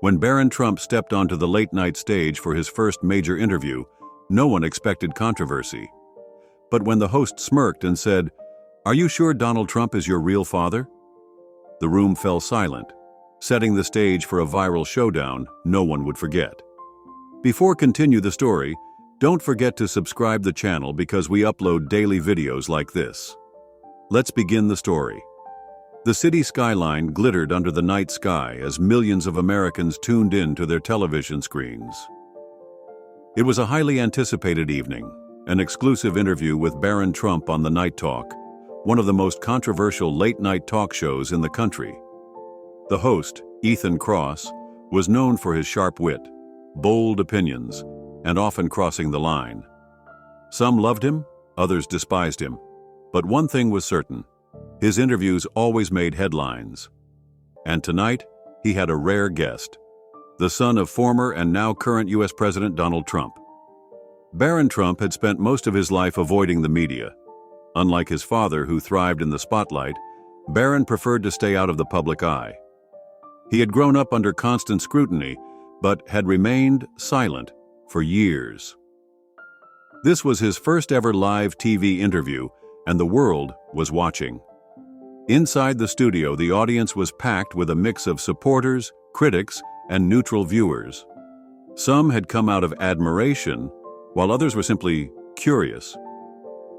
When Barron Trump stepped onto the late-night stage for his first major interview, no one expected controversy. But when the host smirked and said, "Are you sure Donald Trump is your real father?" the room fell silent, setting the stage for a viral showdown no one would forget. Before continue the story, don't forget to subscribe the channel because we upload daily videos like this. Let's begin the story. The city skyline glittered under the night sky as millions of Americans tuned in to their television screens. It was a highly anticipated evening, an exclusive interview with Barron Trump on The Night Talk, one of the most controversial late-night talk shows in the country. The host, Ethan Kross, was known for his sharp wit, bold opinions, and often crossing the line. Some loved him, others despised him, but one thing was certain: his interviews always made headlines. And tonight, he had a rare guest, the son of former and now current U.S. President Donald Trump. Barron Trump had spent most of his life avoiding the media. Unlike his father, who thrived in the spotlight, Barron preferred to stay out of the public eye. He had grown up under constant scrutiny, but had remained silent for years. This was his first ever live TV interview, and the world was watching. Inside the studio, the audience was packed with a mix of supporters, critics, and neutral viewers. Some had come out of admiration, while others were simply curious.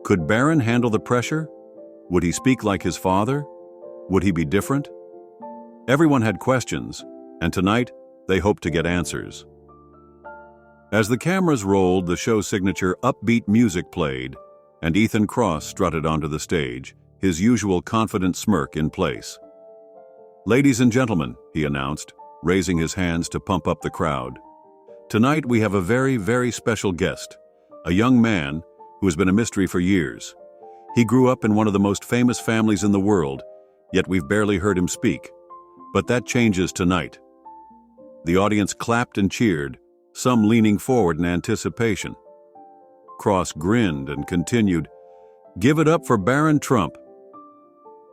Could Barron handle the pressure? Would he speak like his father? Would he be different? Everyone had questions, and tonight they hoped to get answers. As the cameras rolled, the show's signature upbeat music played, and Ethan Kross strutted onto the stage, his usual confident smirk in place. "Ladies and gentlemen," he announced, raising his hands to pump up the crowd. "Tonight we have a very, very special guest, a young man who has been a mystery for years. He grew up in one of the most famous families in the world, yet we've barely heard him speak. But that changes tonight." The audience clapped and cheered, some leaning forward in anticipation. Kross grinned and continued, "Give it up for Barron Trump."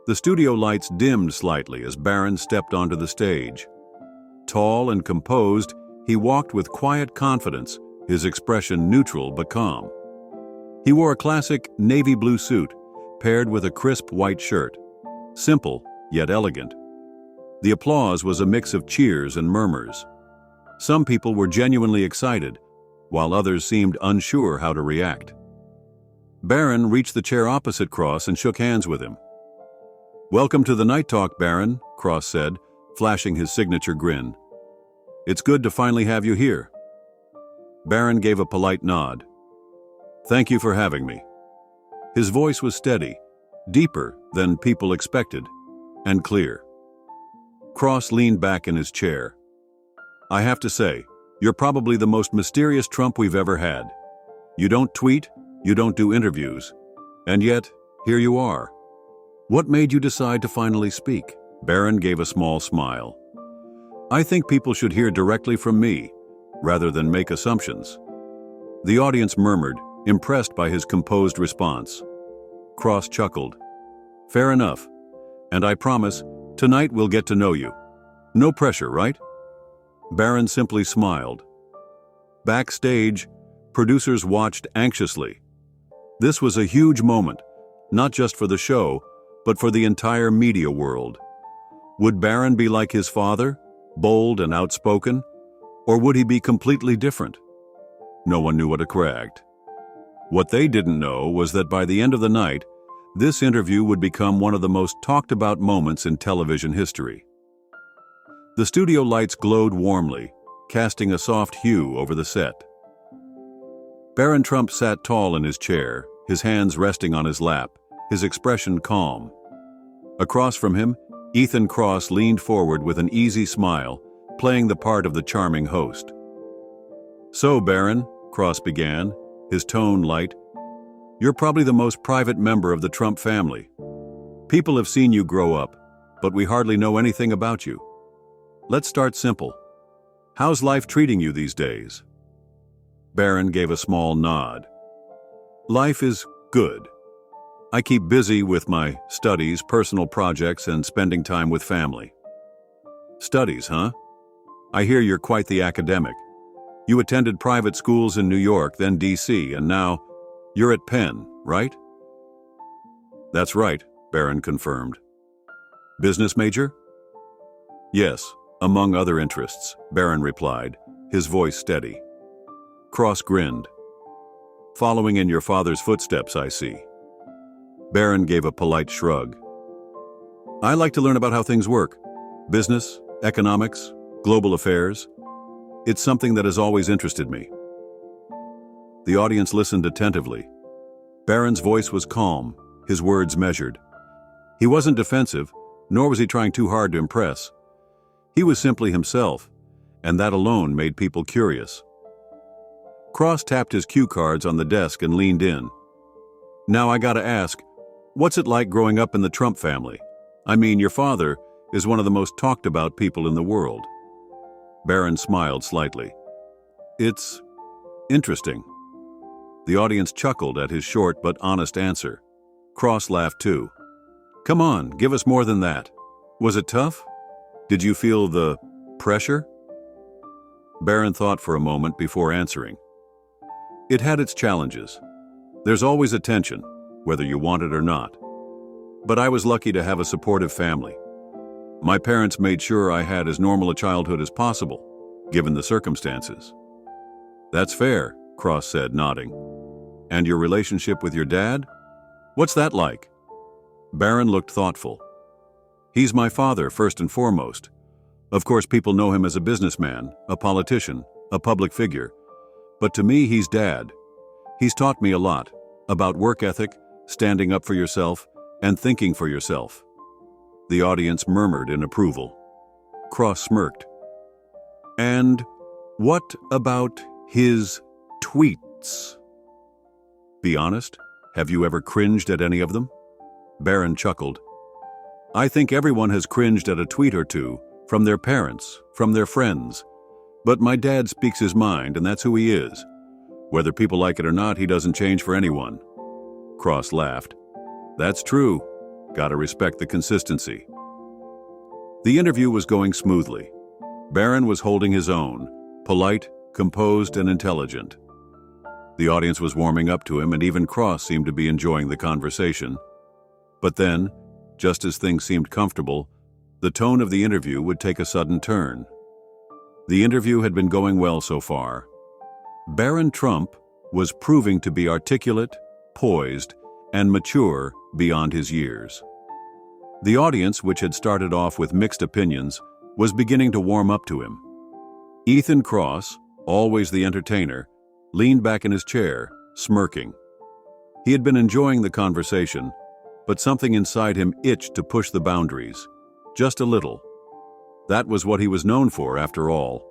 The studio lights dimmed slightly as Barron stepped onto the stage. Tall and composed, he walked with quiet confidence, his expression neutral but calm. He wore a classic navy blue suit, paired with a crisp white shirt. Simple, yet elegant. The applause was a mix of cheers and murmurs. Some people were genuinely excited, while others seemed unsure how to react. Barron reached the chair opposite Kross and shook hands with him. "Welcome to the Night Talk, Barron," Kross said, flashing his signature grin. "It's good to finally have you here." Barron gave a polite nod. "Thank you for having me." His voice was steady, deeper than people expected, and clear. Kross leaned back in his chair. "I have to say, you're probably the most mysterious Trump we've ever had. You don't tweet, you don't do interviews, and yet, here you are. What made you decide to finally speak?" Barron gave a small smile. "I think people should hear directly from me, rather than make assumptions." The audience murmured, impressed by his composed response. Kross chuckled. "Fair enough. And I promise, tonight we'll get to know you. No pressure, right?" Barron simply smiled. Backstage, producers watched anxiously. This was a huge moment, not just for the show, but for the entire media world. Would Barron be like his father, bold and outspoken, or would he be completely different? No one knew what to expect. What they didn't know was that by the end of the night, this interview would become one of the most talked about moments in television history. The studio lights glowed warmly, casting a soft hue over the set. Barron Trump sat tall in his chair, his hands resting on his lap, his expression calm. Across from him, Ethan Kross leaned forward with an easy smile, playing the part of the charming host. "So, Barron," Kross began, his tone light, "you're probably the most private member of the Trump family. People have seen you grow up, but we hardly know anything about you. Let's start simple. How's life treating you these days?" Barron gave a small nod. "Life is good. I keep busy with my studies, personal projects, and spending time with family." "Studies, huh?" I hear you're quite the academic. You attended private schools in New York, then D.C., and now you're at Penn, right? That's right, Barron confirmed. Business major? Yes, among other interests, Barron replied, his voice steady. Cross grinned. Following in your father's footsteps, I see. Barron gave a polite shrug. I like to learn about how things work. Business, economics, global affairs. It's something that has always interested me. The audience listened attentively. Barron's voice was calm, his words measured. He wasn't defensive, nor was he trying too hard to impress. He was simply himself, and that alone made people curious. Cross tapped his cue cards on the desk and leaned in. Now I gotta ask, what's it like growing up in the Trump family? I mean, your father is one of the most talked about people in the world. Barron smiled slightly. It's interesting. The audience chuckled at his short but honest answer. Cross laughed too. Come on, give us more than that. Was it tough? Did you feel the pressure? Barron thought for a moment before answering. It had its challenges. There's always a tension, whether you want it or not. But I was lucky to have a supportive family. My parents made sure I had as normal a childhood as possible, given the circumstances. That's fair, Cross said, nodding. And your relationship with your dad? What's that like? Barron looked thoughtful. He's my father, first and foremost. Of course, people know him as a businessman, a politician, a public figure. But to me, he's Dad. He's taught me a lot about work ethic, standing up for yourself, and thinking for yourself. The audience murmured in approval. Cross smirked. And what about his tweets? Be honest, have you ever cringed at any of them? Barron chuckled. I think everyone has cringed at a tweet or two, from their parents, from their friends. But my dad speaks his mind, and that's who he is. Whether people like it or not, he doesn't change for anyone. Cross laughed. That's true. Gotta respect the consistency. The interview was going smoothly. Barron was holding his own, polite, composed, and intelligent. The audience was warming up to him, and even Cross seemed to be enjoying the conversation. But then, just as things seemed comfortable, the tone of the interview would take a sudden turn. The interview had been going well so far. Barron Trump was proving to be articulate, poised, and mature beyond his years. The audience, which had started off with mixed opinions, was beginning to warm up to him. Ethan Cross, always the entertainer, leaned back in his chair, smirking. He had been enjoying the conversation, but something inside him itched to push the boundaries, just a little. That was what he was known for, after all.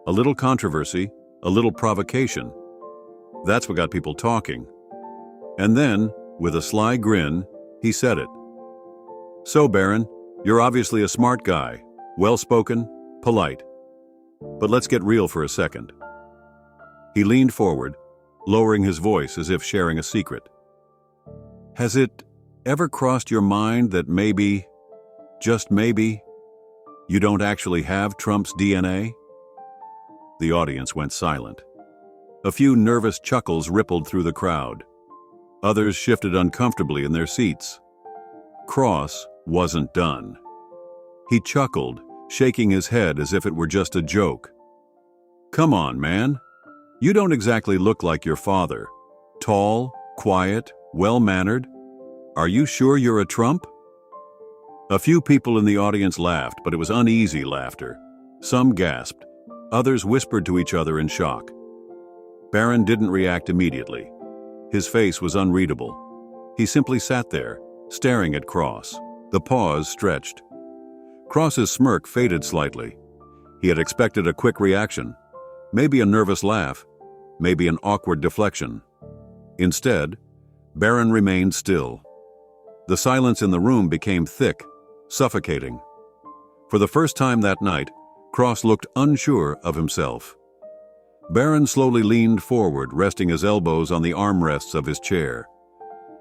A little controversy, a little provocation. That's what got people talking. And then, with a sly grin, he said it. So, Barron, you're obviously a smart guy, well-spoken, polite. But let's get real for a second. He leaned forward, lowering his voice as if sharing a secret. Has it ever crossed your mind that maybe, just maybe, you don't actually have Trump's DNA? The audience went silent. A few nervous chuckles rippled through the crowd. Others shifted uncomfortably in their seats. Cross wasn't done. He chuckled, shaking his head as if it were just a joke. Come on, man. You don't exactly look like your father. Tall, quiet, well-mannered. Are you sure you're a Trump? A few people in the audience laughed, but it was uneasy laughter. Some gasped. Others whispered to each other in shock. Barron didn't react immediately. His face was unreadable. He simply sat there, staring at Cross. The pause stretched. Cross's smirk faded slightly. He had expected a quick reaction, maybe a nervous laugh, maybe an awkward deflection. Instead, Barron remained still. The silence in the room became thick, suffocating. For the first time that night, Cross looked unsure of himself. Barron slowly leaned forward, resting his elbows on the armrests of his chair.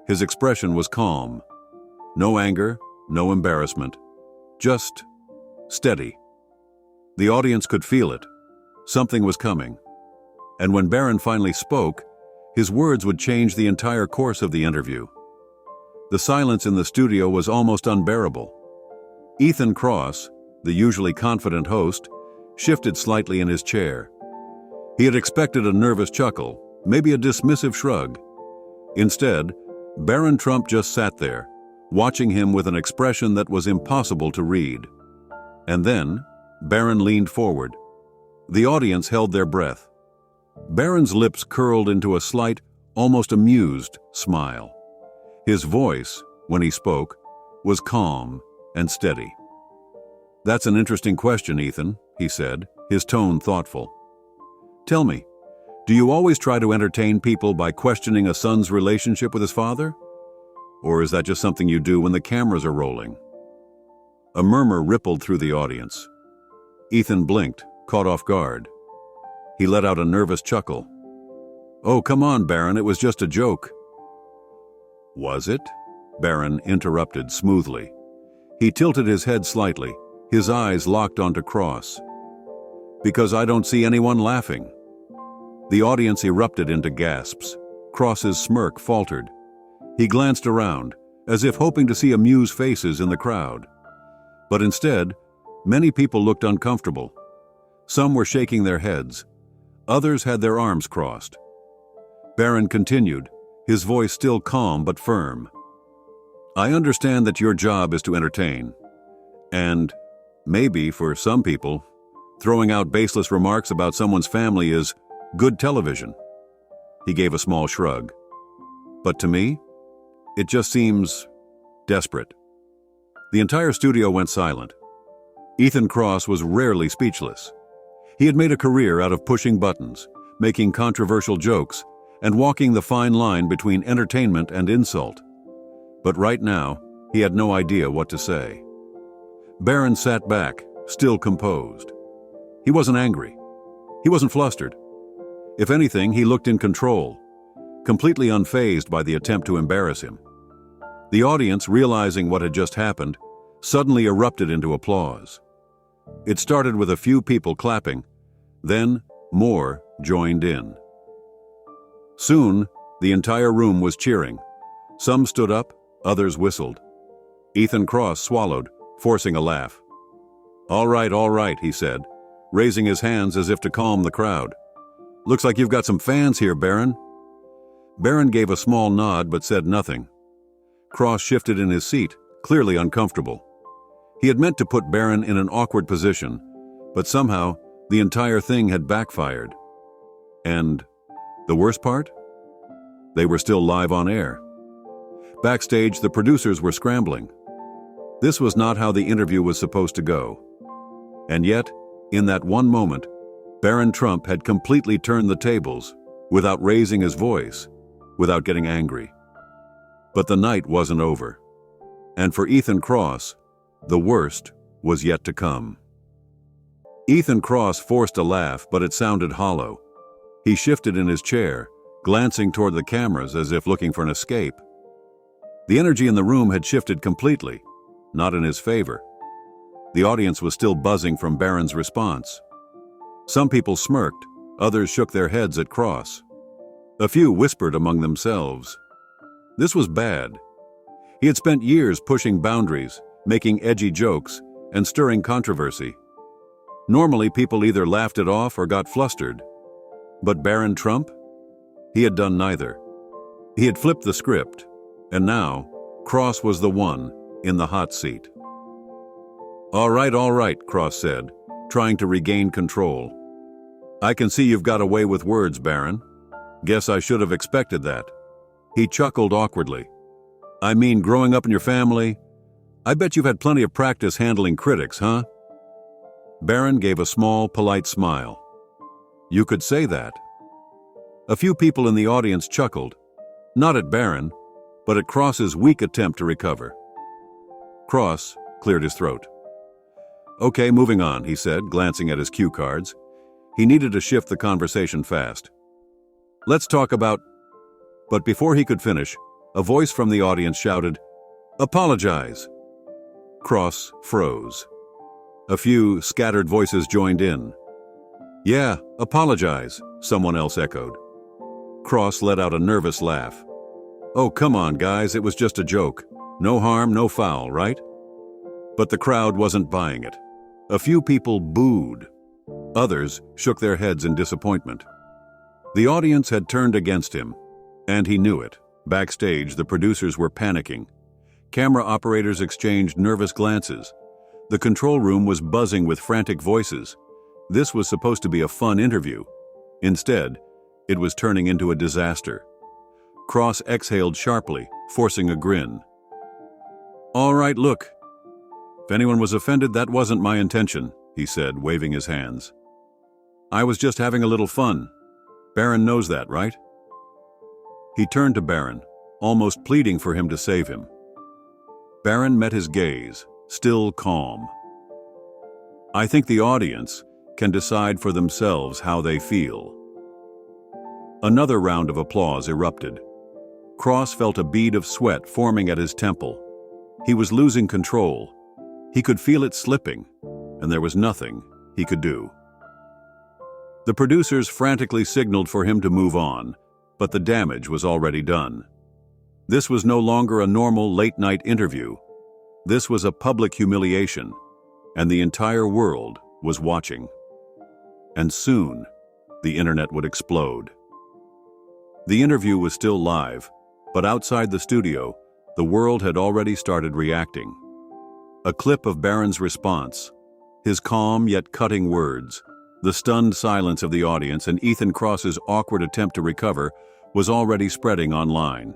His expression was calm. No anger, no embarrassment. Just steady. The audience could feel it. Something was coming. And when Barron finally spoke, his words would change the entire course of the interview. The silence in the studio was almost unbearable. Ethan Cross, the usually confident host, shifted slightly in his chair. He had expected a nervous chuckle, maybe a dismissive shrug. Instead, Barron Trump just sat there, watching him with an expression that was impossible to read. And then, Barron leaned forward. The audience held their breath. Barron's lips curled into a slight, almost amused smile. His voice, when he spoke, was calm and steady. "That's an interesting question, Ethan," he said, his tone thoughtful. "Tell me, do you always try to entertain people by questioning a son's relationship with his father? Or is that just something you do when the cameras are rolling?" A murmur rippled through the audience. Ethan blinked, caught off guard. He let out a nervous chuckle. "Oh, come on, Barron, it was just a joke." "Was it?" Barron interrupted smoothly. He tilted his head slightly, his eyes locked onto Cross. "Because I don't see anyone laughing." The audience erupted into gasps. Cross's smirk faltered. He glanced around, as if hoping to see amused faces in the crowd. But instead, many people looked uncomfortable. Some were shaking their heads. Others had their arms crossed. Barron continued, his voice still calm but firm. "I understand that your job is to entertain. And, maybe for some people, throwing out baseless remarks about someone's family is good television." He gave a small shrug. "But to me, it just seems desperate." The entire studio went silent. Ethan Cross was rarely speechless. He had made a career out of pushing buttons, making controversial jokes, and walking the fine line between entertainment and insult. But right now, he had no idea what to say. Barron sat back, still composed. He wasn't angry. He wasn't flustered. If anything, he looked in control, completely unfazed by the attempt to embarrass him. The audience, realizing what had just happened, suddenly erupted into applause. It started with a few people clapping, then more joined in. Soon, the entire room was cheering. Some stood up, others whistled. Ethan Cross swallowed, forcing a laugh. All right, he said, raising his hands as if to calm the crowd. "Looks like you've got some fans here, Barron." Barron gave a small nod but said nothing. Cross shifted in his seat, clearly uncomfortable. He had meant to put Barron in an awkward position, but somehow the entire thing had backfired. And the worst part? They were still live on air. Backstage, the producers were scrambling. This was not how the interview was supposed to go. And yet, in that one moment, Barron Trump had completely turned the tables, without raising his voice, without getting angry. But the night wasn't over. And for Ethan Cross, the worst was yet to come. Ethan Cross forced a laugh, but it sounded hollow. He shifted in his chair, glancing toward the cameras as if looking for an escape. The energy in the room had shifted completely, not in his favor. The audience was still buzzing from Barron's response. Some people smirked, others shook their heads at Cross. A few whispered among themselves. This was bad. He had spent years pushing boundaries, making edgy jokes, and stirring controversy. Normally, people either laughed it off or got flustered. But Barron Trump? He had done neither. He had flipped the script, and now, Cross was the one in the hot seat. All right, Cross said, trying to regain control. "I can see you've got away with words, Barron. Guess I should have expected that." He chuckled awkwardly. "I mean, growing up in your family, I bet you've had plenty of practice handling critics, huh?" Barron gave a small, polite smile. "You could say that." A few people in the audience chuckled, not at Barron, but at Cross's weak attempt to recover. Cross cleared his throat. "Okay, moving on," he said, glancing at his cue cards. He needed to shift the conversation fast. "Let's talk about—" But before he could finish, a voice from the audience shouted, "Apologize!" Cross froze. A few scattered voices joined in. "Yeah, apologize," someone else echoed. Cross let out a nervous laugh. "Oh, come on, guys, it was just a joke. No harm, no foul, right?" But the crowd wasn't buying it. A few people booed. Others shook their heads in disappointment. The audience had turned against him, and he knew it. Backstage, the producers were panicking. Camera operators exchanged nervous glances. The control room was buzzing with frantic voices. This was supposed to be a fun interview. Instead, it was turning into a disaster. Cross exhaled sharply, forcing a grin. "All right, look. If anyone was offended, that wasn't my intention," he said, waving his hands. "I was just having a little fun. Barron knows that, right?" He turned to Barron, almost pleading for him to save him. Barron met his gaze, still calm. "I think the audience can decide for themselves how they feel." Another round of applause erupted. Cross felt a bead of sweat forming at his temple. He was losing control. He could feel it slipping, and there was nothing he could do. The producers frantically signaled for him to move on, but the damage was already done. This was no longer a normal late-night interview. This was a public humiliation, and the entire world was watching. And soon, the internet would explode. The interview was still live, but outside the studio, the world had already started reacting. A clip of Barron's response, his calm yet cutting words, the stunned silence of the audience, and Ethan Cross's awkward attempt to recover was already spreading online.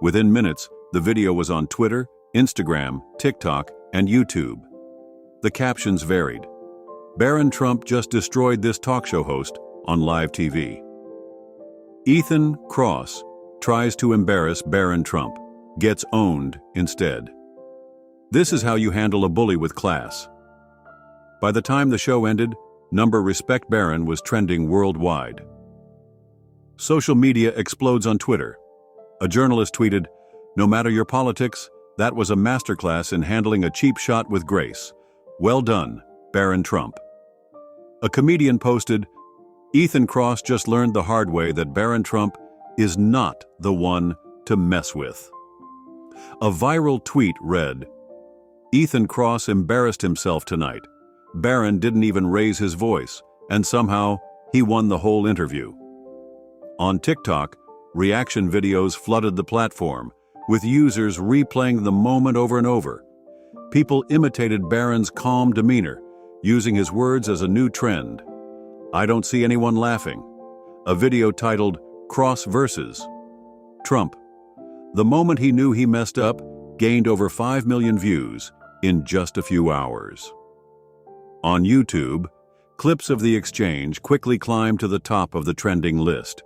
Within minutes, the video was on Twitter, Instagram, TikTok, and YouTube. The captions varied. "Barron Trump just destroyed this talk show host on live TV." "Ethan Cross tries to embarrass Barron Trump, gets owned instead." This is how you handle a bully with class. By the time the show ended, Respect Barron was trending worldwide. Social media explodes on Twitter. A journalist tweeted, "No matter your politics, that was a masterclass in handling a cheap shot with grace. Well done, Barron Trump." A comedian posted, "Ethan Cross just learned the hard way that Barron Trump is not the one to mess with." A viral tweet read, "Ethan Cross embarrassed himself tonight. Barron didn't even raise his voice, and somehow he won the whole interview." On TikTok, reaction videos flooded the platform, with users replaying the moment over and over. People imitated Barron's calm demeanor, using his words as a new trend. "I don't see anyone laughing." A video titled, "Cross versus Trump." The moment he knew he messed up, gained over 5 million views in just a few hours. On YouTube, clips of the exchange quickly climbed to the top of the trending list.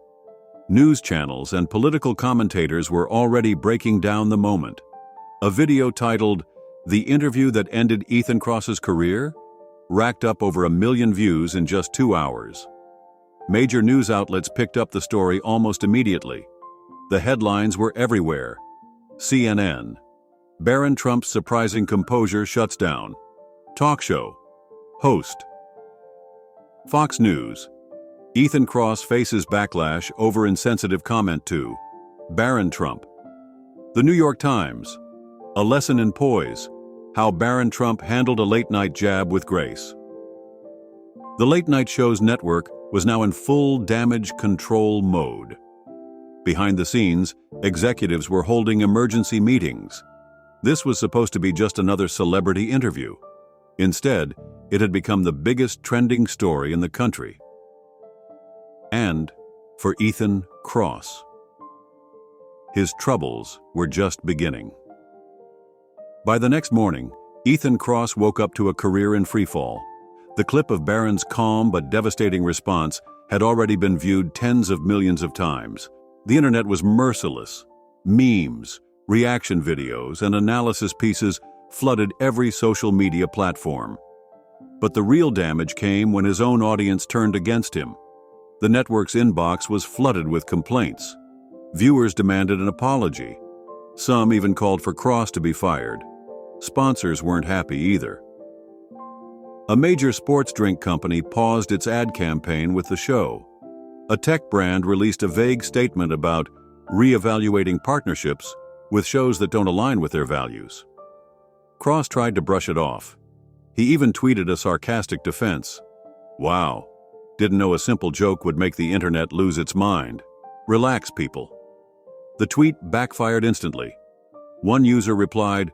News channels and political commentators were already breaking down the moment. A video titled, "The Interview That Ended Ethan Cross's Career," racked up over 1 million views in just 2 hours. Major news outlets picked up the story almost immediately. The headlines were everywhere. CNN, "Barron Trump's surprising composure shuts down. Talk show host." Fox News, "Ethan Cross faces backlash over insensitive comment to Barron Trump." The New York Times, "A lesson in poise, how Barron Trump handled a late-night jab with grace." The late-night show's network was now in full damage control mode. Behind the scenes, executives were holding emergency meetings. This was supposed to be just another celebrity interview. Instead, it had become the biggest trending story in the country. And for Ethan Cross, his troubles were just beginning. By the next morning, Ethan Cross woke up to a career in freefall. The clip of Barron's calm but devastating response had already been viewed tens of millions of times. The internet was merciless. Memes, reaction videos, and analysis pieces flooded every social media platform. But the real damage came when his own audience turned against him. The network's inbox was flooded with complaints. Viewers demanded an apology. Some even called for Cross to be fired. Sponsors weren't happy either. A major sports drink company paused its ad campaign with the show. A tech brand released a vague statement about re-evaluating partnerships with shows that don't align with their values. Cross tried to brush it off. He even tweeted a sarcastic defense. "Wow, didn't know a simple joke would make the internet lose its mind. Relax, people." The tweet backfired instantly. One user replied,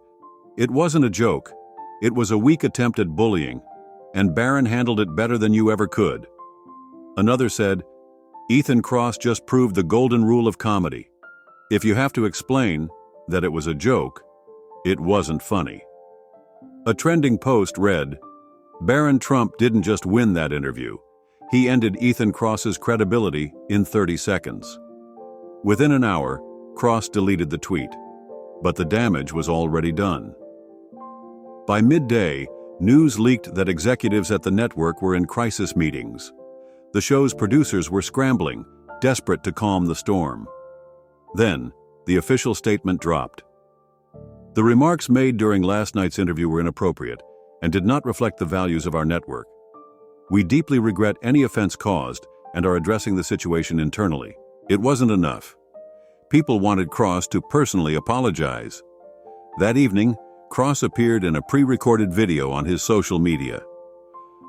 "It wasn't a joke. It was a weak attempt at bullying, and Barron handled it better than you ever could." Another said, "Ethan Cross just proved the golden rule of comedy. If you have to explain that it was a joke, it wasn't funny." A trending post read, "Barron Trump didn't just win that interview. He ended Ethan Cross's credibility in 30 seconds. Within an hour, Cross deleted the tweet, but the damage was already done. By midday, news leaked that executives at the network were in crisis meetings. The show's producers were scrambling, desperate to calm the storm. Then, the official statement dropped. The remarks made during last night's interview were inappropriate and did not reflect the values of our network. We deeply regret any offense caused and are addressing the situation internally. It wasn't enough. People wanted Cross to personally apologize. That evening, Cross appeared in a pre-recorded video on his social media.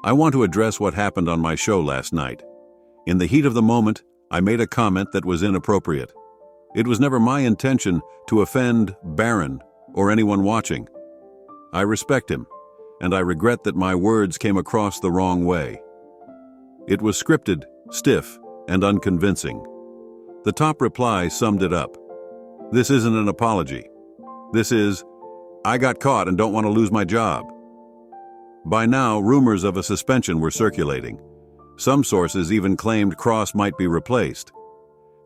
"I want to address what happened on my show last night. In the heat of the moment, I made a comment that was inappropriate. It was never my intention to offend Barron or anyone watching. I respect him, and I regret that my words came across the wrong way. It was scripted, stiff, and unconvincing." The top reply summed it up. "This isn't an apology. This is, I got caught and don't want to lose my job." By now, rumors of a suspension were circulating. Some sources even claimed Cross might be replaced.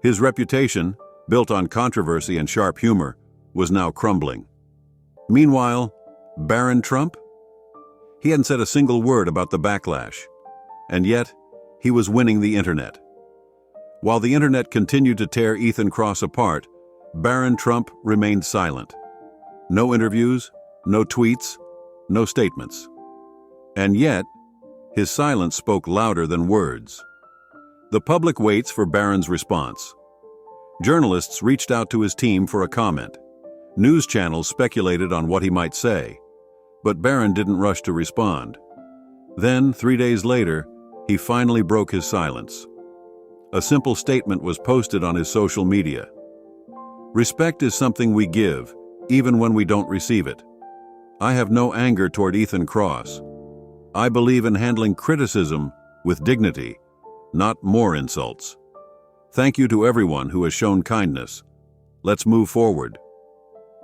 His reputation, built on controversy and sharp humor, was now crumbling. Meanwhile, Barron Trump? He hadn't said a single word about the backlash. And yet, he was winning the internet. While the internet continued to tear Ethan Cross apart, Barron Trump remained silent. No interviews, no tweets, no statements. And yet, his silence spoke louder than words. The public waits for Barron's response. Journalists reached out to his team for a comment. News channels speculated on what he might say. But Barron didn't rush to respond. Then, 3 days later, he finally broke his silence. A simple statement was posted on his social media. "Respect is something we give, even when we don't receive it. I have no anger toward Ethan Cross. I believe in handling criticism with dignity, not more insults. Thank you to everyone who has shown kindness. Let's move forward."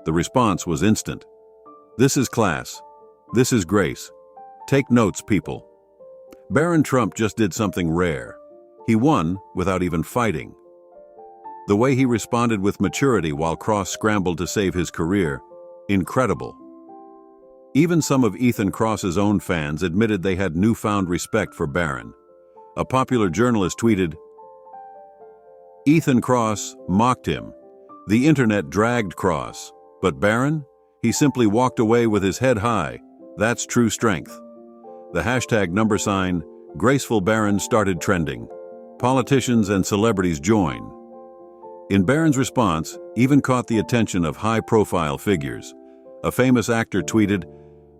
The response was instant. "This is class. This is grace. Take notes, people." Barron Trump just did something rare. He won without even fighting. The way he responded with maturity while Cross scrambled to save his career, incredible. Even some of Ethan Cross's own fans admitted they had newfound respect for Barron. A popular journalist tweeted, "Ethan Cross mocked him. The internet dragged Cross. But Barron? He simply walked away with his head high. That's true strength." The #, Graceful Barron started trending. Politicians and celebrities joined. In Barron's response, even caught the attention of high-profile figures. A famous actor tweeted,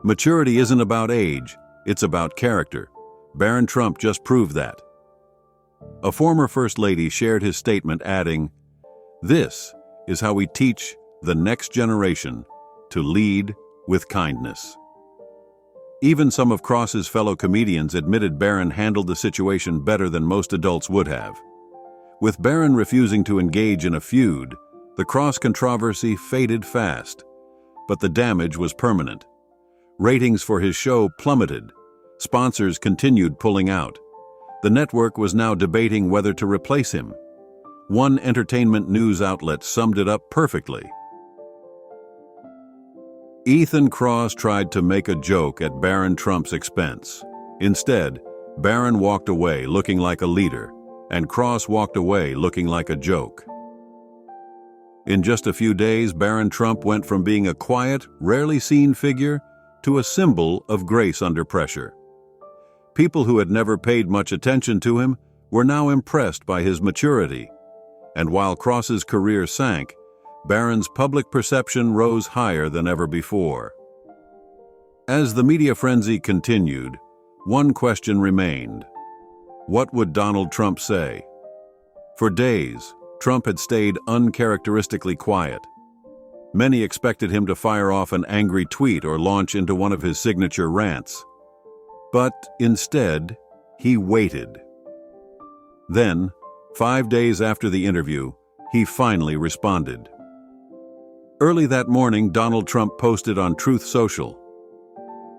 "Maturity isn't about age, it's about character. Barron Trump just proved that." A former First Lady shared his statement, adding, "This is how we teach the next generation to lead with kindness." Even some of Cross's fellow comedians admitted Barron handled the situation better than most adults would have. With Barron refusing to engage in a feud, the Cross controversy faded fast. But the damage was permanent. Ratings for his show plummeted. Sponsors continued pulling out. The network was now debating whether to replace him. One entertainment news outlet summed it up perfectly. Ethan Cross tried to make a joke at Barron Trump's expense. Instead, Barron walked away looking like a leader, and Cross walked away looking like a joke. In just a few days, Barron Trump went from being a quiet, rarely seen figure to a symbol of grace under pressure. People who had never paid much attention to him were now impressed by his maturity. And while Cross's career sank, Barron's public perception rose higher than ever before. As the media frenzy continued, one question remained. What would Donald Trump say? For days, Trump had stayed uncharacteristically quiet. Many expected him to fire off an angry tweet or launch into one of his signature rants. But instead, he waited. Then, 5 days after the interview, he finally responded. Early that morning, Donald Trump posted on Truth Social,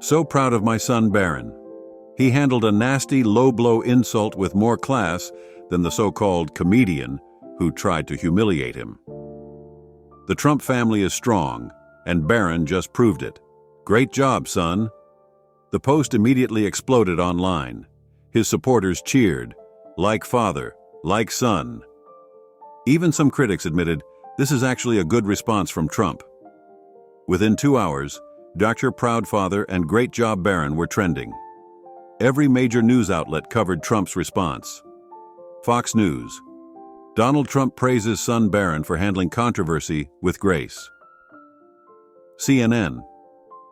"So proud of my son Barron. He handled a nasty, low-blow insult with more class than the so-called comedian who tried to humiliate him. The Trump family is strong, and Barron just proved it. Great job, son." The post immediately exploded online. His supporters cheered, "Like father, like son." Even some critics admitted, this is actually a good response from Trump. Within 2 hours, Dr. Proudfather and Great Job Barron were trending. Every major news outlet covered Trump's response. Fox News: Donald Trump praises son Barron for handling controversy with grace. CNN: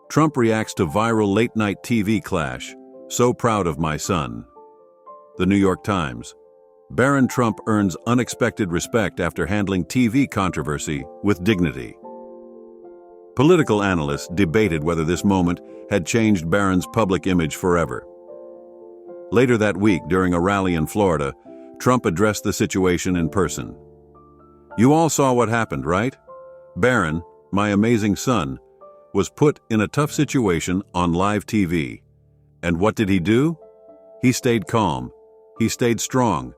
Trump reacts to viral late-night TV clash, "So proud of my son." The New York Times: Barron Trump earns unexpected respect after handling TV controversy with dignity. Political analysts debated whether this moment had changed Barron's public image forever. Later that week, during a rally in Florida, Trump addressed the situation in person. "You all saw what happened, right? Barron, my amazing son, was put in a tough situation on live TV. And what did he do? He stayed calm, he stayed strong,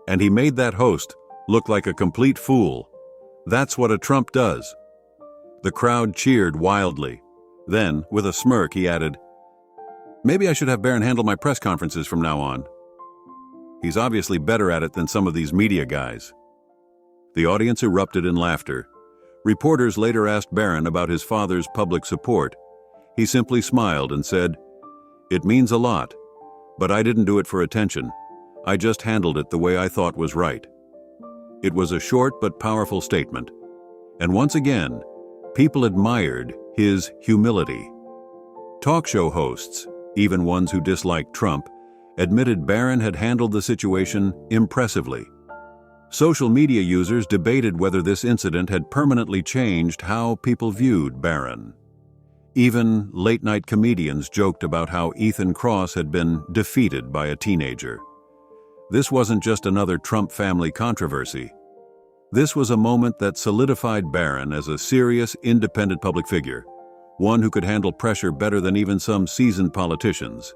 and he made that host look like a complete fool. That's what a Trump does." The crowd cheered wildly. Then, with a smirk, he added, "Maybe I should have Barron handle my press conferences from now on. He's obviously better at it than some of these media guys." The audience erupted in laughter. Reporters later asked Barron about his father's public support. He simply smiled and said, "It means a lot, but I didn't do it for attention. I just handled it the way I thought was right." It was a short but powerful statement. And once again, people admired his humility. Talk show hosts, even ones who disliked Trump, admitted Barron had handled the situation impressively. Social media users debated whether this incident had permanently changed how people viewed Barron. Even late-night comedians joked about how Ethan Kross had been defeated by a teenager. This wasn't just another Trump family controversy. This was a moment that solidified Barron as a serious, independent public figure, one who could handle pressure better than even some seasoned politicians.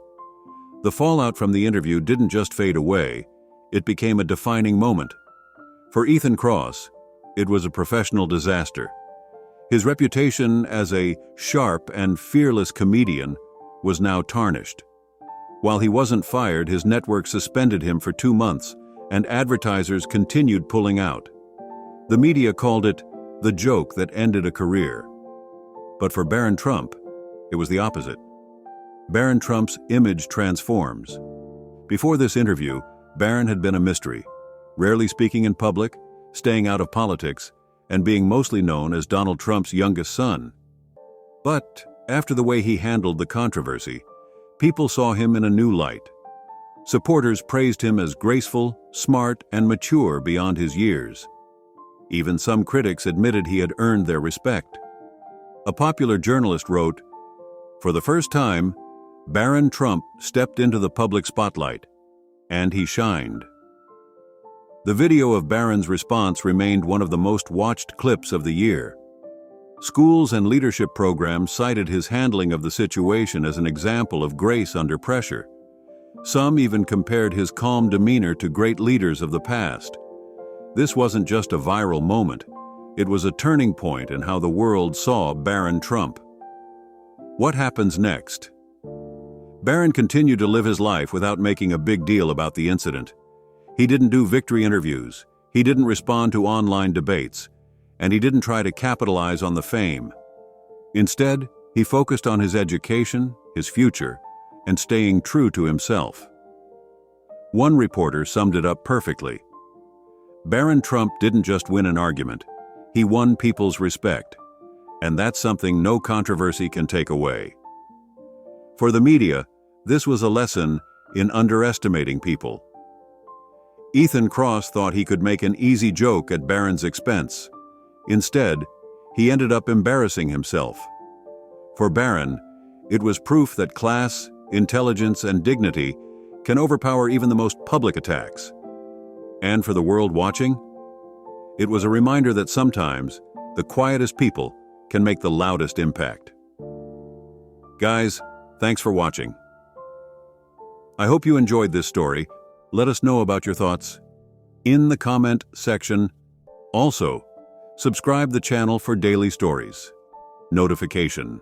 The fallout from the interview didn't just fade away, it became a defining moment. For Ethan Kross, it was a professional disaster. His reputation as a sharp and fearless comedian was now tarnished. While he wasn't fired, his network suspended him for 2 months, and advertisers continued pulling out. The media called it the joke that ended a career. But for Barron Trump, it was the opposite. Barron Trump's image transforms. Before this interview, Barron had been a mystery, rarely speaking in public, staying out of politics, and being mostly known as Donald Trump's youngest son. But after the way he handled the controversy, people saw him in a new light. Supporters praised him as graceful, smart, and mature beyond his years. Even some critics admitted he had earned their respect. A popular journalist wrote, "For the first time, Barron Trump stepped into the public spotlight, and he shined." The video of Barron's response remained one of the most watched clips of the year. Schools and leadership programs cited his handling of the situation as an example of grace under pressure. Some even compared his calm demeanor to great leaders of the past. This wasn't just a viral moment, it was a turning point in how the world saw Barron Trump. What happens next? Barron continued to live his life without making a big deal about the incident. He didn't do victory interviews, he didn't respond to online debates, and he didn't try to capitalize on the fame. Instead, he focused on his education, his future, and staying true to himself. One reporter summed it up perfectly. Barron Trump didn't just win an argument, he won people's respect, and that's something no controversy can take away. For the media, this was a lesson in underestimating people. Ethan Cross thought he could make an easy joke at Barron's expense. Instead, he ended up embarrassing himself. For Barron, it was proof that class, intelligence, and dignity can overpower even the most public attacks. And for the world watching, it was a reminder that sometimes the quietest people can make the loudest impact. Guys, thanks for watching. I hope you enjoyed this story. Let us know about your thoughts in the comment section. Also, subscribe the channel for daily stories, notification,